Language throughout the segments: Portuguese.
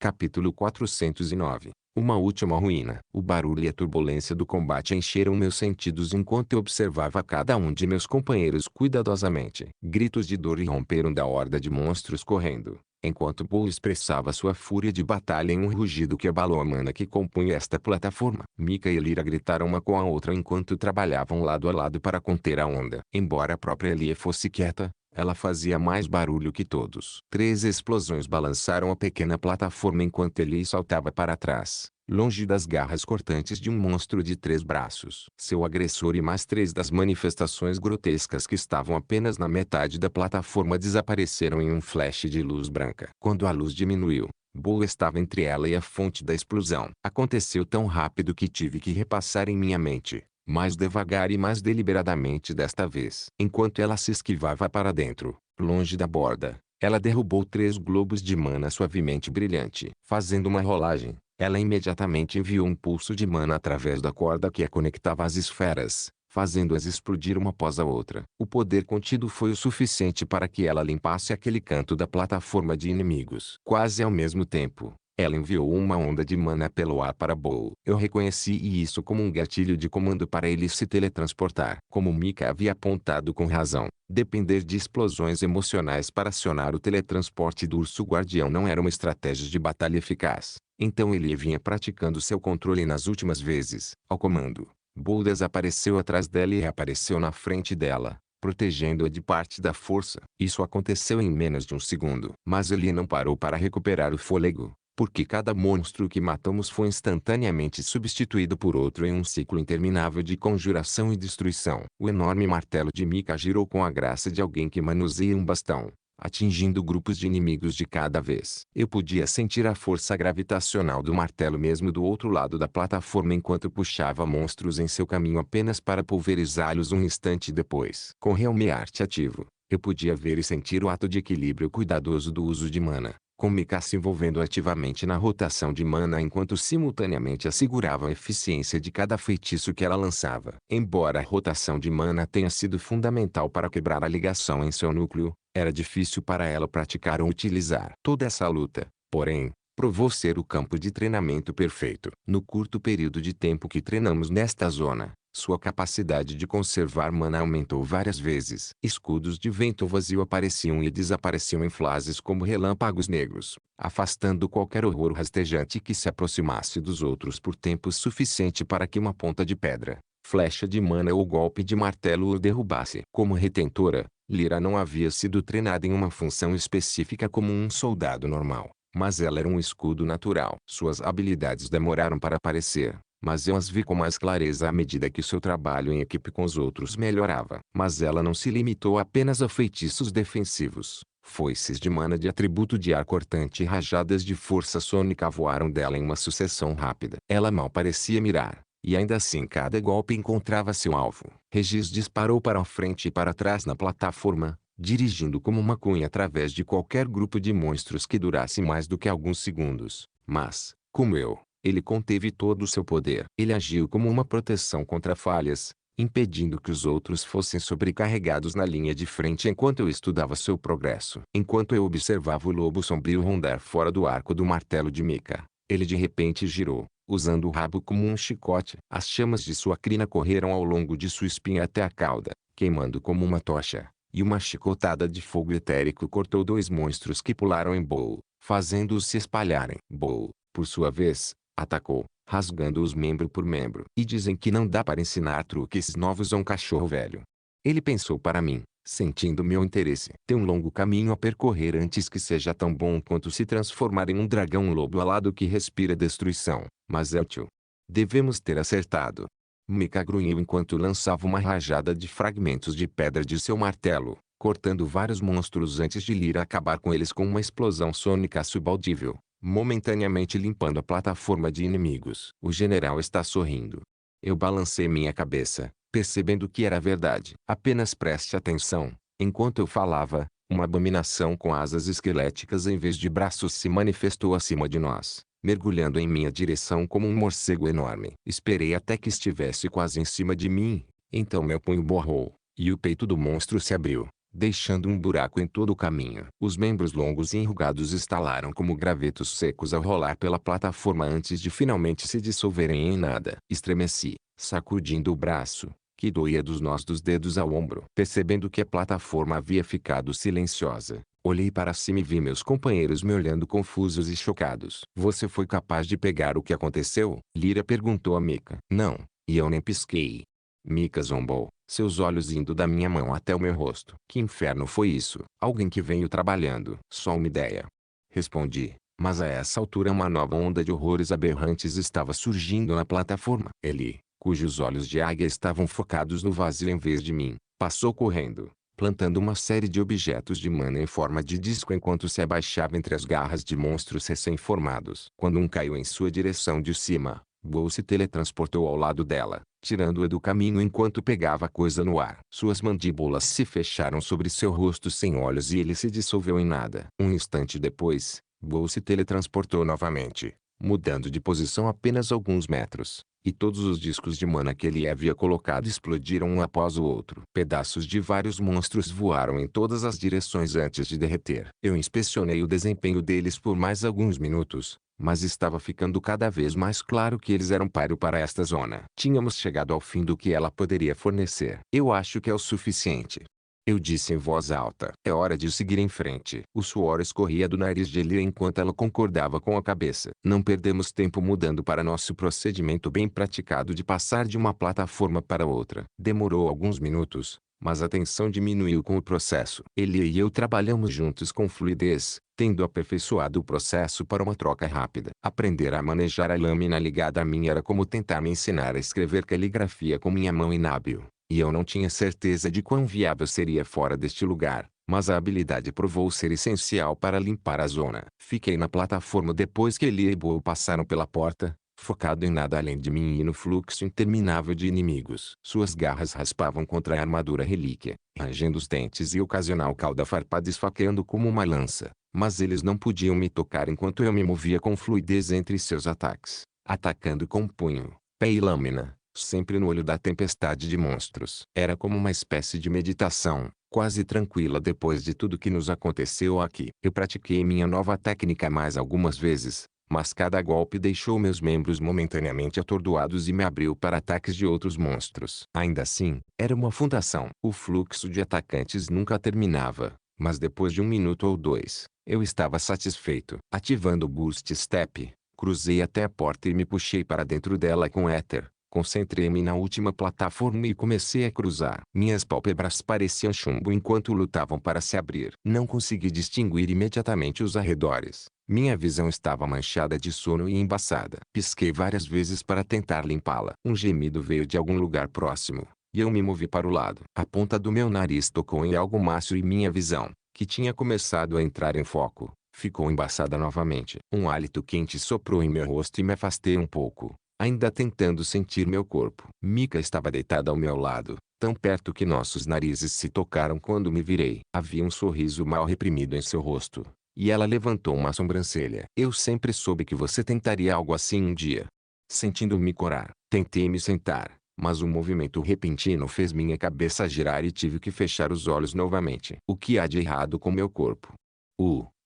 Capítulo 409. Uma última ruína. O barulho e a turbulência do combate encheram meus sentidos enquanto eu observava cada um de meus companheiros cuidadosamente. Gritos de dor irromperam da horda de monstros correndo, enquanto Bull expressava sua fúria de batalha em um rugido que abalou a mana que compunha esta plataforma. Mika e Lyra gritaram uma com a outra enquanto trabalhavam lado a lado para conter a onda. Embora a própria Lia fosse quieta, ela fazia mais barulho que todos. 3 explosões balançaram a pequena plataforma enquanto ele saltava para trás, longe das garras cortantes de um monstro de 3 braços. Seu agressor e mais 3 das manifestações grotescas que estavam apenas na metade da plataforma desapareceram em um flash de luz branca. Quando a luz diminuiu, Bull estava entre ela e a fonte da explosão. Aconteceu tão rápido que tive que repassar em minha mente, mais devagar e mais deliberadamente desta vez. Enquanto ela se esquivava para dentro, longe da borda, ela derrubou 3 globos de mana suavemente brilhante. Fazendo uma rolagem, ela imediatamente enviou um pulso de mana através da corda que a conectava às esferas, fazendo-as explodir uma após a outra. O poder contido foi o suficiente para que ela limpasse aquele canto da plataforma de inimigos. Quase ao mesmo tempo, ela enviou uma onda de mana pelo ar para Bull. Eu reconheci isso como um gatilho de comando para ele se teletransportar. Como Mika havia apontado com razão, depender de explosões emocionais para acionar o teletransporte do urso guardião não era uma estratégia de batalha eficaz. Então ele vinha praticando seu controle nas últimas vezes. Ao comando, Bull desapareceu atrás dela e reapareceu na frente dela, protegendo-a de parte da força. Isso aconteceu em menos de um segundo. Mas ele não parou para recuperar o fôlego, porque cada monstro que matamos foi instantaneamente substituído por outro em um ciclo interminável de conjuração e destruição. O enorme martelo de Mika girou com a graça de alguém que manuseia um bastão, atingindo grupos de inimigos de cada vez. Eu podia sentir a força gravitacional do martelo mesmo do outro lado da plataforma enquanto puxava monstros em seu caminho apenas para pulverizá-los um instante depois. Com Helmeart ativo, eu podia ver e sentir o ato de equilíbrio cuidadoso do uso de mana, com Mika se envolvendo ativamente na rotação de mana enquanto simultaneamente assegurava a eficiência de cada feitiço que ela lançava. Embora a rotação de mana tenha sido fundamental para quebrar a ligação em seu núcleo, era difícil para ela praticar ou utilizar. Toda essa luta, porém, provou ser o campo de treinamento perfeito. No curto período de tempo que treinamos nesta zona, sua capacidade de conservar mana aumentou várias vezes. Escudos de vento vazio apareciam e desapareciam em fases como relâmpagos negros, afastando qualquer horror rastejante que se aproximasse dos outros por tempo suficiente para que uma ponta de pedra, flecha de mana ou golpe de martelo o derrubasse. Como retentora, Lyra não havia sido treinada em uma função específica como um soldado normal, mas ela era um escudo natural. Suas habilidades demoraram para aparecer, mas eu as vi com mais clareza à medida que seu trabalho em equipe com os outros melhorava. Mas ela não se limitou apenas a feitiços defensivos. Foices de mana de atributo de ar cortante e rajadas de força sônica voaram dela em uma sucessão rápida. Ela mal parecia mirar, e ainda assim cada golpe encontrava seu alvo. Regis disparou para a frente e para trás na plataforma, dirigindo como uma cunha através de qualquer grupo de monstros que durasse mais do que alguns segundos. Mas, como eu, ele conteve todo o seu poder. Ele agiu como uma proteção contra falhas, impedindo que os outros fossem sobrecarregados na linha de frente enquanto eu estudava seu progresso. Enquanto eu observava o lobo sombrio rondar fora do arco do martelo de Mika, ele de repente girou, usando o rabo como um chicote. As chamas de sua crina correram ao longo de sua espinha até a cauda, queimando como uma tocha, e uma chicotada de fogo etérico cortou 2 monstros que pularam em Bull, fazendo-os se espalharem. Bull, por sua vez, atacou, rasgando-os membro por membro. E dizem que não dá para ensinar truques novos a um cachorro velho. Ele pensou para mim, sentindo meu interesse. Tem um longo caminho a percorrer antes que seja tão bom quanto se transformar em um dragão lobo alado que respira destruição. Mas é útil. Devemos ter acertado. Mika grunhiu enquanto lançava uma rajada de fragmentos de pedra de seu martelo, cortando vários monstros antes de Lyra acabar com eles com uma explosão sônica subaudível, momentaneamente limpando a plataforma de inimigos. O general está sorrindo. Eu balancei minha cabeça, percebendo que era verdade. Apenas preste atenção. Enquanto eu falava, uma abominação com asas esqueléticas em vez de braços se manifestou acima de nós, mergulhando em minha direção como um morcego enorme. Esperei até que estivesse quase em cima de mim, então meu punho borrou, e o peito do monstro se abriu, deixando um buraco em todo o caminho. Os membros longos e enrugados estalaram como gravetos secos ao rolar pela plataforma antes de finalmente se dissolverem em nada. Estremeci, sacudindo o braço, que doía dos nós dos dedos ao ombro. Percebendo que a plataforma havia ficado silenciosa, olhei para cima e vi meus companheiros me olhando confusos e chocados. "Você foi capaz de pegar o que aconteceu?" Lyra perguntou a Mika. "Não, e eu nem pisquei." Mika zombou, seus olhos indo da minha mão até o meu rosto. "Que inferno foi isso?" "Alguém que veio trabalhando." "Só uma ideia." Respondi, mas a essa altura uma nova onda de horrores aberrantes estava surgindo na plataforma. Ele, cujos olhos de águia estavam focados no vazio em vez de mim, passou correndo, plantando uma série de objetos de mana em forma de disco enquanto se abaixava entre as garras de monstros recém-formados. Quando um caiu em sua direção de cima, Gol se teletransportou ao lado dela, tirando-a do caminho enquanto pegava a coisa no ar. Suas mandíbulas se fecharam sobre seu rosto sem olhos e ele se dissolveu em nada. Um instante depois, Gol se teletransportou novamente, mudando de posição apenas alguns metros, e todos os discos de mana que ele havia colocado explodiram um após o outro. Pedaços de vários monstros voaram em todas as direções antes de derreter. Eu inspecionei o desempenho deles por mais alguns minutos, mas estava ficando cada vez mais claro que eles eram páreo para esta zona. Tínhamos chegado ao fim do que ela poderia fornecer. "Eu acho que é o suficiente," eu disse em voz alta. "É hora de seguir em frente." O suor escorria do nariz de Lyra enquanto ela concordava com a cabeça. Não perdemos tempo mudando para nosso procedimento bem praticado de passar de uma plataforma para outra. Demorou alguns minutos, mas a tensão diminuiu com o processo. Ele e eu trabalhamos juntos com fluidez, tendo aperfeiçoado o processo para uma troca rápida. Aprender a manejar a lâmina ligada a mim era como tentar me ensinar a escrever caligrafia com minha mão inábil. E eu não tinha certeza de quão viável seria fora deste lugar, mas a habilidade provou ser essencial para limpar a zona. Fiquei na plataforma depois que Elia e Bo passaram pela porta, focado em nada além de mim e no fluxo interminável de inimigos. Suas garras raspavam contra a armadura relíquia, rangendo os dentes e ocasional cauda farpada esfaqueando como uma lança, mas eles não podiam me tocar enquanto eu me movia com fluidez entre seus ataques, atacando com punho, pé e lâmina, sempre no olho da tempestade de monstros. Era como uma espécie de meditação, quase tranquila depois de tudo que nos aconteceu aqui. Eu pratiquei minha nova técnica mais algumas vezes, mas cada golpe deixou meus membros momentaneamente atordoados e me abriu para ataques de outros monstros. Ainda assim, era uma fundação. O fluxo de atacantes nunca terminava, mas depois de um minuto ou dois, eu estava satisfeito. Ativando o Boost Step, cruzei até a porta e me puxei para dentro dela com éter. Concentrei-me na última plataforma e comecei a cruzar. Minhas pálpebras pareciam chumbo enquanto lutavam para se abrir. Não consegui distinguir imediatamente os arredores. Minha visão estava manchada de sono e embaçada. Pisquei várias vezes para tentar limpá-la. Um gemido veio de algum lugar próximo, e eu me movi para o lado. A ponta do meu nariz tocou em algo macio e minha visão, que tinha começado a entrar em foco, ficou embaçada novamente. Um hálito quente soprou em meu rosto e me afastei um pouco, ainda tentando sentir meu corpo. Mika estava deitada ao meu lado, tão perto que nossos narizes se tocaram quando me virei. Havia um sorriso mal reprimido em seu rosto, e ela levantou uma sobrancelha. "Eu sempre soube que você tentaria algo assim um dia." Sentindo-me corar, tentei me sentar, mas um movimento repentino fez minha cabeça girar e tive que fechar os olhos novamente. "O que há de errado com meu corpo?"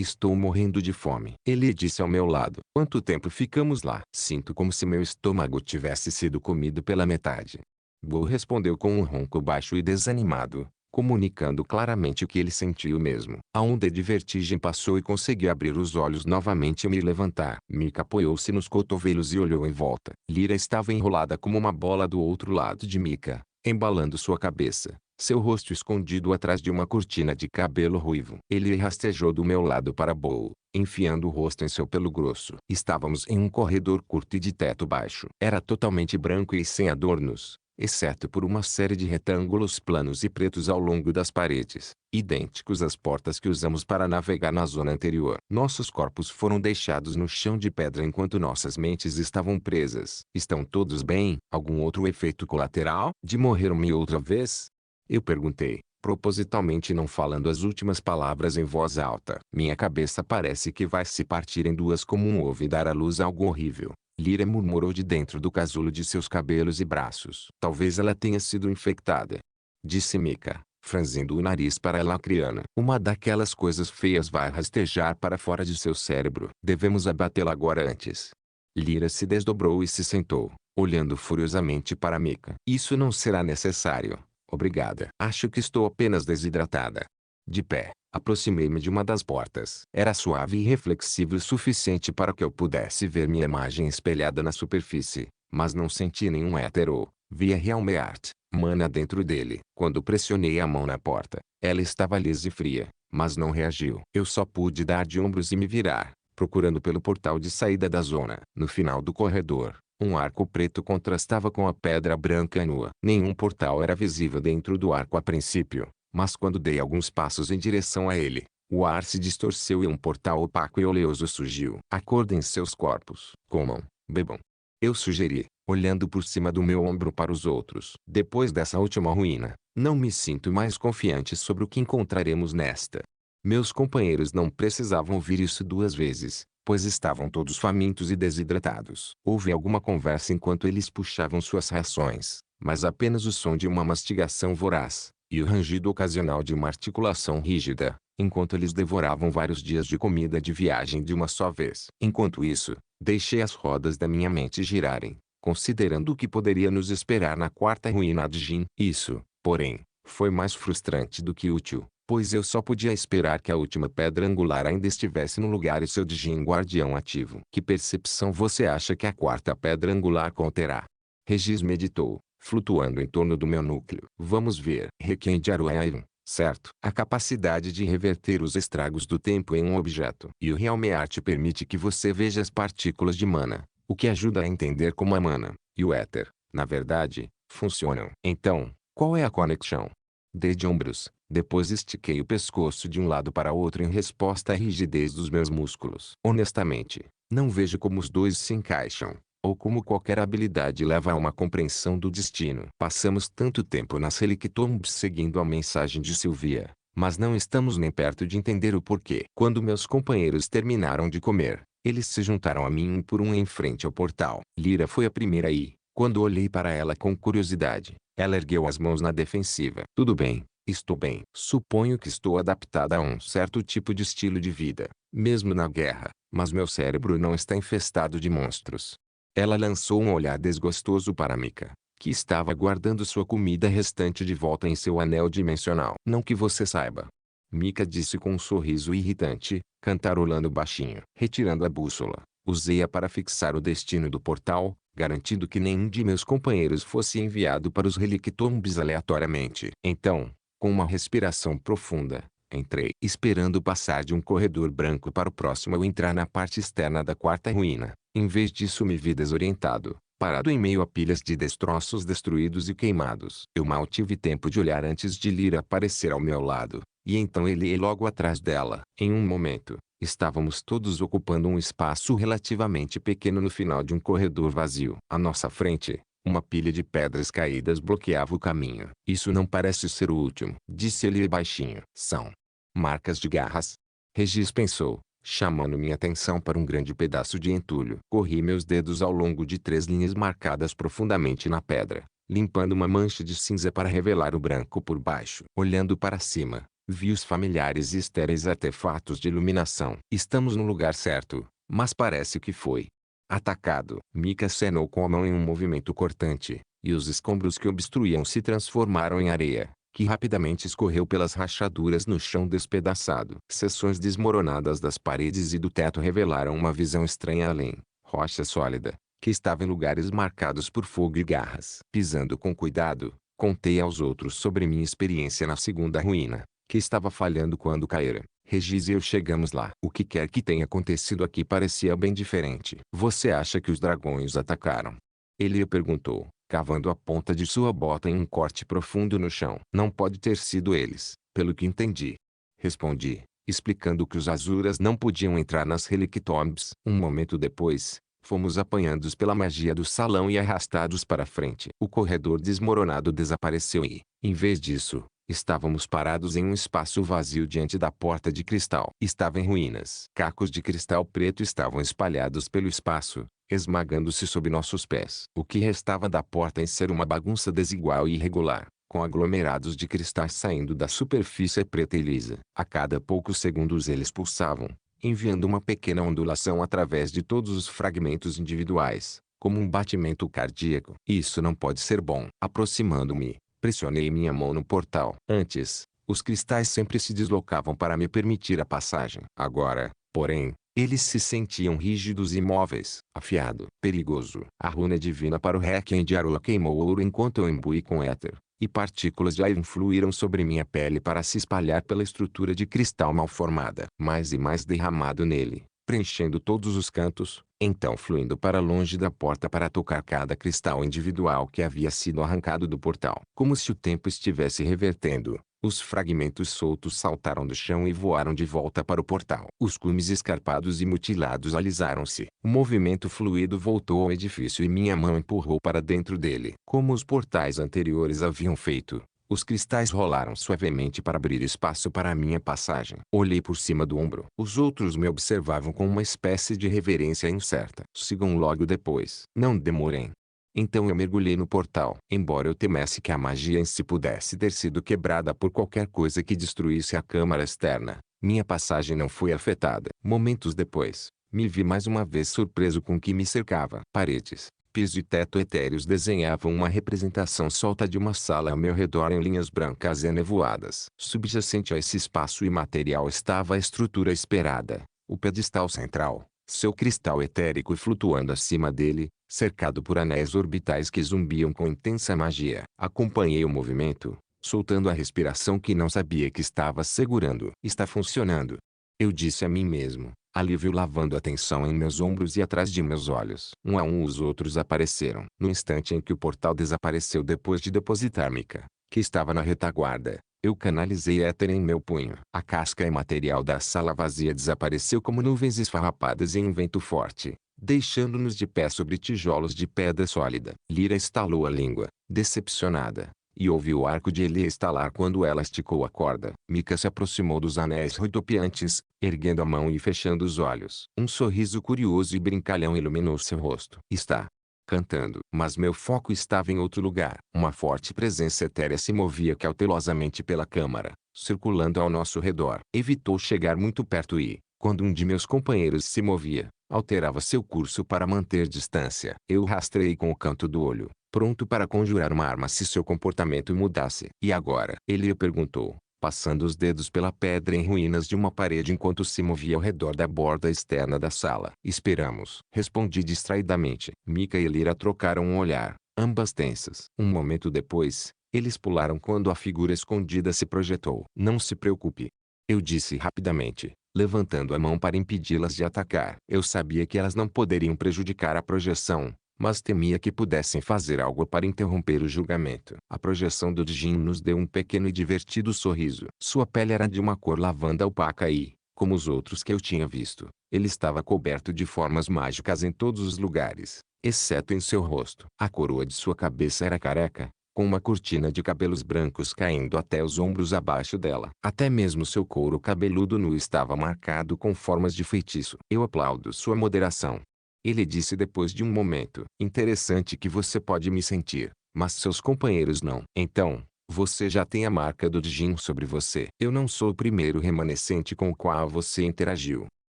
Estou morrendo de fome." Ele disse ao meu lado. "Quanto tempo ficamos lá?" "Sinto como se meu estômago tivesse sido comido pela metade." Bo respondeu com um ronco baixo e desanimado, comunicando claramente que ele sentiu o mesmo. A onda de vertigem passou e consegui abrir os olhos novamente e me levantar. Mika apoiou-se nos cotovelos e olhou em volta. Lyra estava enrolada como uma bola do outro lado de Mika, embalando sua cabeça, seu rosto escondido atrás de uma cortina de cabelo ruivo. Ele rastejou do meu lado para Bo, enfiando o rosto em seu pelo grosso. Estávamos em um corredor curto e de teto baixo. Era totalmente branco e sem adornos, exceto por uma série de retângulos planos e pretos ao longo das paredes, idênticos às portas que usamos para navegar na zona anterior. Nossos corpos foram deixados no chão de pedra enquanto nossas mentes estavam presas. "Estão todos bem? Algum outro efeito colateral? De morrer-me outra vez?" eu perguntei, propositalmente não falando as últimas palavras em voz alta. "Minha cabeça parece que vai se partir em duas como um ovo e dar à luz algo horrível." Lyra murmurou de dentro do casulo de seus cabelos e braços. "Talvez ela tenha sido infectada," disse Mika, franzindo o nariz para a lacriana. Uma daquelas coisas feias vai rastejar para fora de seu cérebro. Devemos abatê-la agora antes. Lyra se desdobrou e se sentou, olhando furiosamente para Mika. Isso não será necessário. Obrigada. Acho que estou apenas desidratada. De pé, aproximei-me de uma das portas. Era suave e reflexível o suficiente para que eu pudesse ver minha imagem espelhada na superfície, mas não senti nenhum éter ou, via Realmeart, mana dentro dele. Quando pressionei a mão na porta, ela estava lisa e fria, mas não reagiu. Eu só pude dar de ombros e me virar, procurando pelo portal de saída da zona. No final do corredor, um arco preto contrastava com a pedra branca nua. Nenhum portal era visível dentro do arco a princípio, mas quando dei alguns passos em direção a ele, o ar se distorceu e um portal opaco e oleoso surgiu. Acordem seus corpos. Comam, bebam. Eu sugeri, olhando por cima do meu ombro para os outros. Depois dessa última ruína, não me sinto mais confiante sobre o que encontraremos nesta. Meus companheiros não precisavam ouvir isso duas vezes, pois estavam todos famintos e desidratados. Houve alguma conversa enquanto eles puxavam suas rações, mas apenas o som de uma mastigação voraz, e o rangido ocasional de uma articulação rígida, enquanto eles devoravam vários dias de comida de viagem de uma só vez. Enquanto isso, deixei as rodas da minha mente girarem, considerando o que poderia nos esperar na quarta ruína de Jin. Isso, porém, foi mais frustrante do que útil, pois eu só podia esperar que a última pedra angular ainda estivesse no lugar e seu Djinn guardião ativo. Que percepção você acha que a quarta pedra angular conterá? Regis meditou, flutuando em torno do meu núcleo. Vamos ver. Requiem de Aruairon, certo? A capacidade de reverter os estragos do tempo em um objeto. E o Realmeart permite que você veja as partículas de mana, o que ajuda a entender como a mana e o éter, na verdade, funcionam. Então, qual é a conexão? Dei de ombros, depois estiquei o pescoço de um lado para outro em resposta à rigidez dos meus músculos. Honestamente, não vejo como os dois se encaixam, ou como qualquer habilidade leva a uma compreensão do destino. Passamos tanto tempo nas Relictombs seguindo a mensagem de Sylvia, mas não estamos nem perto de entender o porquê. Quando meus companheiros terminaram de comer, eles se juntaram a mim um por um em frente ao portal. Lyra foi a primeira e, quando olhei para ela com curiosidade, ela ergueu as mãos na defensiva. Tudo bem, estou bem. Suponho que estou adaptada a um certo tipo de estilo de vida, mesmo na guerra, mas meu cérebro não está infestado de monstros. Ela lançou um olhar desgostoso para Mika, que estava guardando sua comida restante de volta em seu anel dimensional. Não que você saiba. Mika disse com um sorriso irritante, cantarolando baixinho. Retirando a bússola, usei-a para fixar o destino do portal, garantindo que nenhum de meus companheiros fosse enviado para os Relictombs aleatoriamente. Então, com uma respiração profunda, entrei. Esperando passar de um corredor branco para o próximo ao entrar na parte externa da quarta ruína, em vez disso me vi desorientado, parado em meio a pilhas de destroços destruídos e queimados. Eu mal tive tempo de olhar antes de Lyra aparecer ao meu lado, e então ele logo atrás dela. Em um momento, estávamos todos ocupando um espaço relativamente pequeno no final de um corredor vazio. À nossa frente, uma pilha de pedras caídas bloqueava o caminho. Isso não parece ser o último, disse ele baixinho. São marcas de garras. Regis pensou, chamando minha atenção para um grande pedaço de entulho. Corri meus dedos ao longo de 3 linhas marcadas profundamente na pedra, limpando uma mancha de cinza para revelar o branco por baixo. Olhando para cima, vi os familiares e estéreis artefatos de iluminação. Estamos no lugar certo, mas parece que foi atacado. Mika acenou com a mão em um movimento cortante, e os escombros que obstruíam se transformaram em areia, que rapidamente escorreu pelas rachaduras no chão despedaçado. Seções desmoronadas das paredes e do teto revelaram uma visão estranha além, rocha sólida, que estava em lugares marcados por fogo e garras. Pisando com cuidado, contei aos outros sobre minha experiência na segunda ruína, que estava falhando quando caíra. Regis e eu chegamos lá. O que quer que tenha acontecido aqui parecia bem diferente. Você acha que os dragões atacaram? Ele perguntou, cavando a ponta de sua bota em um corte profundo no chão. Não pode ter sido eles, pelo que entendi. Respondi, explicando que os Azuras não podiam entrar nas Relictombs. Um momento depois, fomos apanhados pela magia do salão e arrastados para frente. O corredor desmoronado desapareceu e, em vez disso, estávamos parados em um espaço vazio diante da porta de cristal. Estava em ruínas. Cacos de cristal preto estavam espalhados pelo espaço, esmagando-se sob nossos pés. O que restava da porta em ser uma bagunça desigual e irregular, com aglomerados de cristais saindo da superfície preta e lisa. A cada poucos segundos eles pulsavam, enviando uma pequena ondulação através de todos os fragmentos individuais, como um batimento cardíaco. Isso não pode ser bom. Aproximando-me, pressionei minha mão no portal. Antes, os cristais sempre se deslocavam para me permitir a passagem. Agora, porém, eles se sentiam rígidos e imóveis. Afiado. Perigoso. A runa divina para o Requiem de Arula queimou o ouro enquanto eu imbuí com éter, e partículas de ar influíram sobre minha pele para se espalhar pela estrutura de cristal mal formada. Mais e mais derramado nele, preenchendo todos os cantos, então fluindo para longe da porta para tocar cada cristal individual que havia sido arrancado do portal. Como se o tempo estivesse revertendo, os fragmentos soltos saltaram do chão e voaram de volta para o portal. Os cumes escarpados e mutilados alisaram-se. O movimento fluido voltou ao edifício e minha mão empurrou para dentro dele. Como os portais anteriores haviam feito, os cristais rolaram suavemente para abrir espaço para a minha passagem. Olhei por cima do ombro. Os outros me observavam com uma espécie de reverência incerta. Sigam logo depois. Não demorem. Então eu mergulhei no portal. Embora eu temesse que a magia em si pudesse ter sido quebrada por qualquer coisa que destruísse a câmara externa, minha passagem não foi afetada. Momentos depois, me vi mais uma vez surpreso com o que me cercava. Paredes, piso e teto etéreos desenhavam uma representação solta de uma sala ao meu redor em linhas brancas e nevoadas. Subjacente a esse espaço imaterial estava a estrutura esperada, o pedestal central, seu cristal etérico flutuando acima dele, cercado por anéis orbitais que zumbiam com intensa magia. Acompanhei o movimento, soltando a respiração que não sabia que estava segurando. Está funcionando. Eu disse a mim mesmo, alívio lavando a tensão em meus ombros e atrás de meus olhos. Um a um os outros apareceram. No instante em que o portal desapareceu depois de depositar Mika, que estava na retaguarda, eu canalizei éter em meu punho. A casca imaterial da sala vazia desapareceu como nuvens esfarrapadas em um vento forte, deixando-nos de pé sobre tijolos de pedra sólida. Lyra estalou a língua, decepcionada, e ouviu o arco de Elia estalar quando ela esticou a corda. Mika se aproximou dos anéis rodopiantes, erguendo a mão e fechando os olhos. Um sorriso curioso e brincalhão iluminou seu rosto. Está cantando. Mas meu foco estava em outro lugar. Uma forte presença etérea se movia cautelosamente pela câmara, circulando ao nosso redor. Evitou chegar muito perto e, quando um de meus companheiros se movia, alterava seu curso para manter distância. Eu rastreei com o canto do olho, pronto para conjurar uma arma se seu comportamento mudasse. E agora? Ele perguntou, passando os dedos pela pedra em ruínas de uma parede enquanto se movia ao redor da borda externa da sala. Esperamos. Respondi distraidamente. Mika e Lyra trocaram um olhar, ambas tensas. Um momento depois, eles pularam quando a figura escondida se projetou. Não se preocupe. Eu disse rapidamente, levantando a mão para impedi-las de atacar. Eu sabia que elas não poderiam prejudicar a projeção, mas temia que pudessem fazer algo para interromper o julgamento. A projeção do Djinn nos deu um pequeno e divertido sorriso. Sua pele era de uma cor lavanda opaca e, como os outros que eu tinha visto, ele estava coberto de formas mágicas em todos os lugares, exceto em seu rosto. A coroa de sua cabeça era careca, com uma cortina de cabelos brancos caindo até os ombros abaixo dela. Até mesmo seu couro cabeludo nu estava marcado com formas de feitiço. Eu aplaudo sua moderação. Ele disse depois de um momento. Interessante que você pode me sentir, mas seus companheiros não. Então, você já tem a marca do Djinn sobre você. Eu não sou o primeiro remanescente com o qual você interagiu.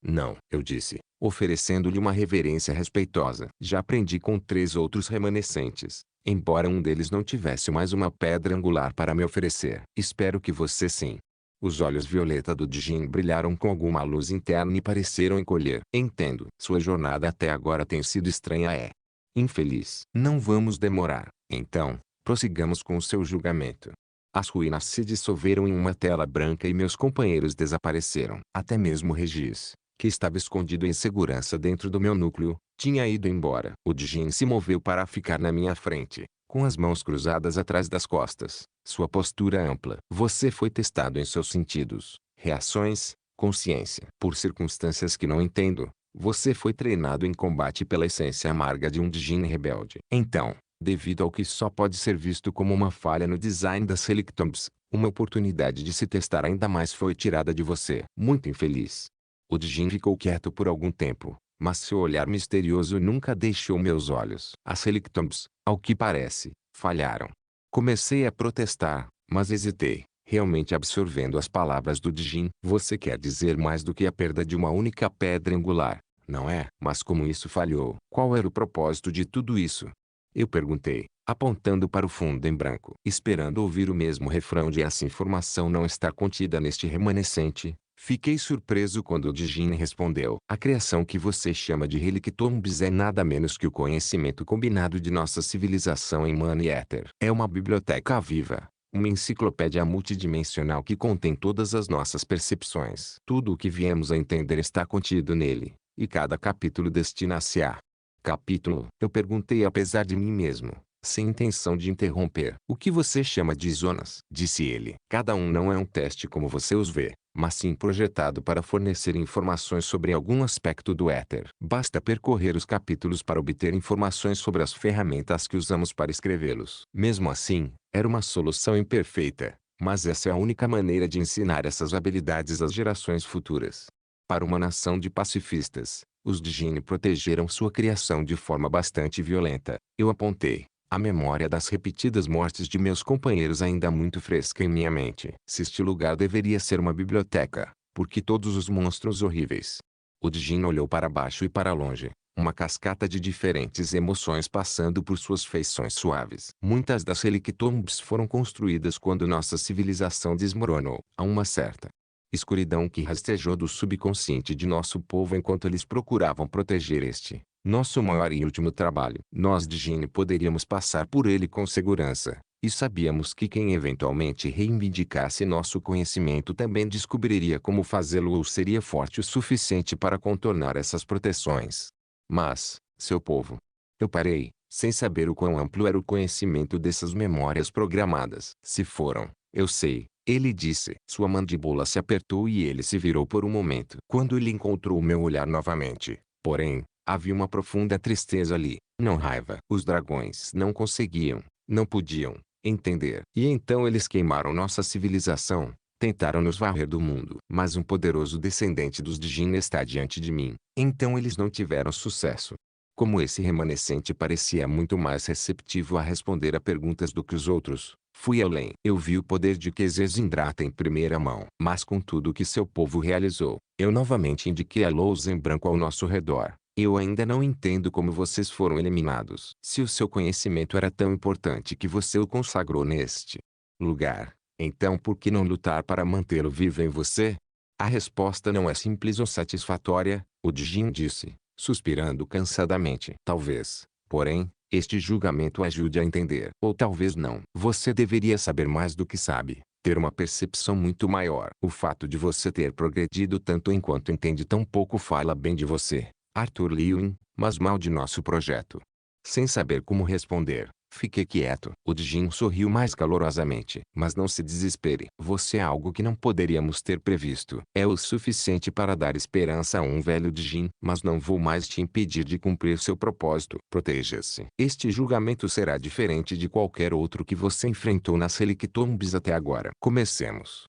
Não, eu disse, oferecendo-lhe uma reverência respeitosa. Já aprendi com 3 outros remanescentes, embora um deles não tivesse mais uma pedra angular para me oferecer. Espero que você sim. Os olhos violeta do Djinn brilharam com alguma luz interna e pareceram encolher. Entendo. Sua jornada até agora tem sido estranha infeliz. Não vamos demorar. Então, prossigamos com o seu julgamento. As ruínas se dissolveram em uma tela branca e meus companheiros desapareceram. Até mesmo Regis, que estava escondido em segurança dentro do meu núcleo, tinha ido embora. O Djinn se moveu para ficar na minha frente, com as mãos cruzadas atrás das costas, sua postura ampla. Você foi testado em seus sentidos, reações, consciência. Por circunstâncias que não entendo, você foi treinado em combate pela essência amarga de um Djinn rebelde. Então, devido ao que só pode ser visto como uma falha no design das Relictombs, uma oportunidade de se testar ainda mais foi tirada de você. Muito infeliz. O Djinn ficou quieto por algum tempo, mas seu olhar misterioso nunca deixou meus olhos. As Relictombs, ao que parece, falharam. Comecei a protestar, mas hesitei, realmente absorvendo as palavras do Djinn. Você quer dizer mais do que a perda de uma única pedra angular, não é? Mas como isso falhou? Qual era o propósito de tudo isso? Eu perguntei, apontando para o fundo em branco, esperando ouvir o mesmo refrão de essa informação não está contida neste remanescente. Fiquei surpreso quando o Djinn respondeu: a criação que você chama de Relictombs é nada menos que o conhecimento combinado de nossa civilização em mana e éter. É uma biblioteca viva, uma enciclopédia multidimensional que contém todas as nossas percepções. Tudo o que viemos a entender está contido nele, e cada capítulo destina-se a capítulo. Eu perguntei apesar de mim mesmo, sem intenção de interromper. O que você chama de zonas? Disse ele. Cada um não é um teste como você os vê, mas sim projetado para fornecer informações sobre algum aspecto do éter. Basta percorrer os capítulos para obter informações sobre as ferramentas que usamos para escrevê-los. Mesmo assim, era uma solução imperfeita, mas essa é a única maneira de ensinar essas habilidades às gerações futuras. Para uma nação de pacifistas, os Djinn protegeram sua criação de forma bastante violenta. Eu apontei. A memória das repetidas mortes de meus companheiros ainda muito fresca em minha mente. Se este lugar deveria ser uma biblioteca, por que todos os monstros horríveis? O Djinn olhou para baixo e para longe, uma cascata de diferentes emoções passando por suas feições suaves. Muitas das Relictombs foram construídas quando nossa civilização desmoronou. A uma certa escuridão que rastejou do subconsciente de nosso povo enquanto eles procuravam proteger este, nosso maior e último trabalho. Nós Djinn poderíamos passar por ele com segurança, e sabíamos que quem eventualmente reivindicasse nosso conhecimento também descobriria como fazê-lo ou seria forte o suficiente para contornar essas proteções. Mas, seu povo. Eu parei, sem saber o quão amplo era o conhecimento dessas memórias programadas. Se foram, eu sei. Ele disse. Sua mandíbula se apertou e ele se virou por um momento. Quando ele encontrou o meu olhar novamente, porém, havia uma profunda tristeza ali, não raiva. Os dragões não conseguiam, não podiam, entender. E então eles queimaram nossa civilização, tentaram nos varrer do mundo. Mas um poderoso descendente dos Djinn está diante de mim. Então eles não tiveram sucesso. Como esse remanescente parecia muito mais receptivo a responder a perguntas do que os outros, fui além. Eu vi o poder de Khezesindrata em primeira mão. Mas com tudo o que seu povo realizou, eu novamente indiquei a lousa em branco ao nosso redor. Eu ainda não entendo como vocês foram eliminados. Se o seu conhecimento era tão importante que você o consagrou neste lugar, então por que não lutar para mantê-lo vivo em você? A resposta não é simples ou satisfatória, o Djinn disse, suspirando cansadamente. Talvez, porém, este julgamento ajude a entender. Ou talvez não. Você deveria saber mais do que sabe, ter uma percepção muito maior. O fato de você ter progredido tanto enquanto entende tão pouco fala bem de você, Arthur Lewin, mas mal de nosso projeto. Sem saber como responder, fiquei quieto. O Djinn sorriu mais calorosamente. Mas não se desespere. Você é algo que não poderíamos ter previsto. É o suficiente para dar esperança a um velho Djinn. Mas não vou mais te impedir de cumprir seu propósito. Proteja-se. Este julgamento será diferente de qualquer outro que você enfrentou nas Relictombs até agora. Comecemos.